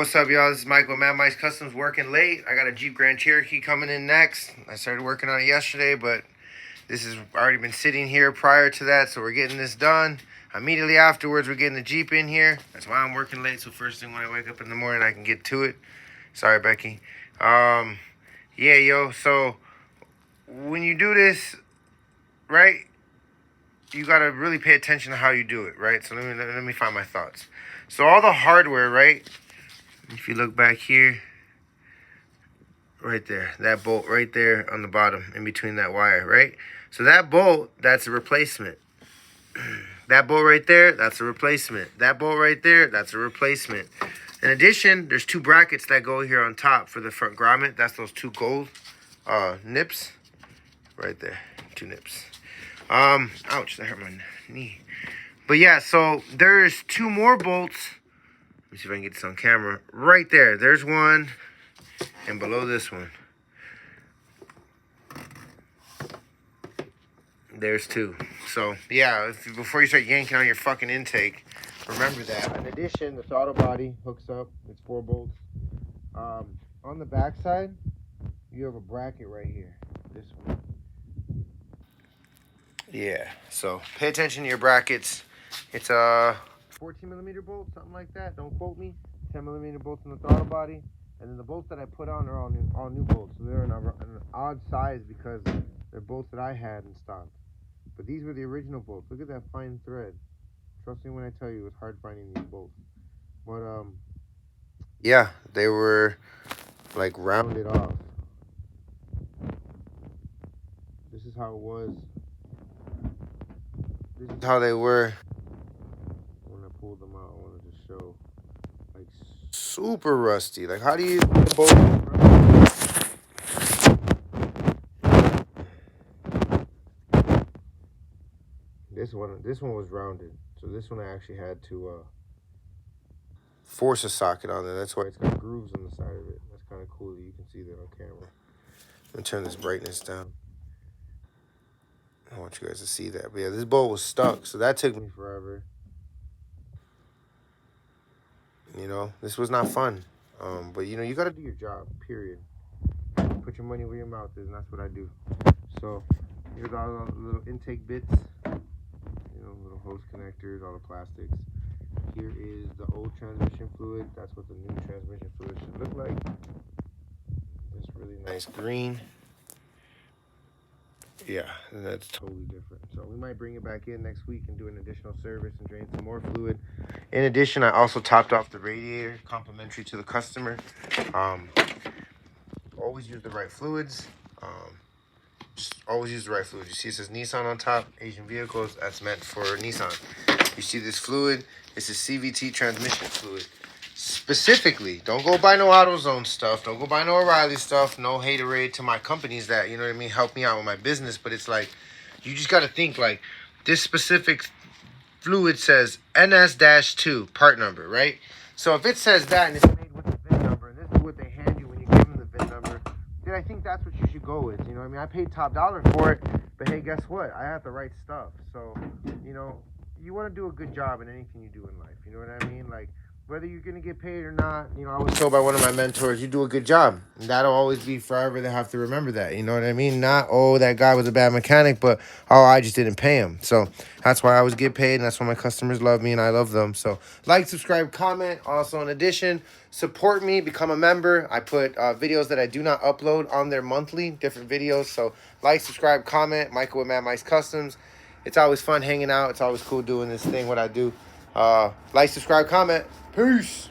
what's up, y'all? This is Michael, Mad Mice Customs, working late. I got a Jeep Grand Cherokee coming in next. I started working on it yesterday, but this has already been sitting here prior to that, so we're getting this done. Immediately afterwards, we're getting the Jeep in here. That's why I'm working late, so first thing when I wake up in the morning, I can get to it. Sorry, Becky. Yeah, yo, so when you do this, right, you got to really pay attention to how you do it, right? So let me find my thoughts. So all the hardware, right, if you look back here, right there, that bolt right there on the bottom in between that wire, right? So that bolt, that's a replacement. That bolt right there, that's a replacement. That bolt right there, that's a replacement. In addition, there's two brackets that go here on top for the front grommet. That's those two gold nips right there, two nips. Ouch, that hurt my knee. But yeah, so there's two more bolts. Let me see if I can get this on camera. Right there, there's one, and below this one, there's two. So yeah, before you start yanking on your fucking intake, remember that. In addition, the throttle body hooks up. It's 4 bolts. On the back side, you have a bracket right here. This one. Yeah. So pay attention to your brackets. It's a 14mm bolt, something like that. Don't quote me. 10mm bolts in the throttle body, and then the bolts that I put on are all new bolts. So they're an odd size because they're bolts that I had in stock. But these were the original bolts. Look at that fine thread. Trust me when I tell you, it's hard finding these bolts. But yeah, they were like rounded off. This is how it was. This is how they were when I pulled them out. I wanted to show, like, super rusty. Like, how do you bolt? This one was rounded, so this one I actually had to force a socket on there. That's why it's got grooves on the side of it. That's kind of cool that you can see that on camera. I'm gonna turn this brightness down. I want you guys to see that. But yeah, this bolt was stuck, so that took me forever. You know, this was not fun. But you know, you gotta do your job, period. Put your money where your mouth is, and that's what I do. So here's all the little intake bits. You know, little hose connectors, all the plastics. Here is the old transmission fluid. That's what the new transmission fluid should look like. This really nice green. Yeah, and that's totally different. So we might bring it back in next week and do an additional service and drain some more fluid. In addition, I also topped off the radiator, complimentary to the customer. Always use the right fluids. Just always use the right fluid. You see it says Nissan on top, Asian vehicles, that's meant for Nissan. You see this fluid, it's a CVT transmission fluid. Specifically, don't go buy no AutoZone stuff, don't go buy no O'Reilly stuff, no haterade to my companies that, you know what I mean, help me out with my business, but it's like, you just got to think like, this specific fluid says NS-2 part number, right? So if it says that and it's made with the VIN number, and this is what they hand you when you give them the VIN number, then I think that's what you should go with. You know what I mean? I paid top dollar for it, but hey, guess what? I have the right stuff. So, you know, you want to do a good job in anything you do in life. You know what I mean? Like, whether you're going to get paid or not, you know, I was told by one of my mentors, you do a good job. And that'll always be forever. They have to remember that. You know what I mean? Not, oh, that guy was a bad mechanic, but, oh, I just didn't pay him. So that's why I always get paid, and that's why my customers love me, and I love them. So like, subscribe, comment. Also, in addition, support me, become a member. I put videos that I do not upload on there monthly, different videos. So like, subscribe, comment. Michael with Mad Mice Customs. It's always fun hanging out. It's always cool doing this thing, what I do. Like, subscribe, comment. Peace.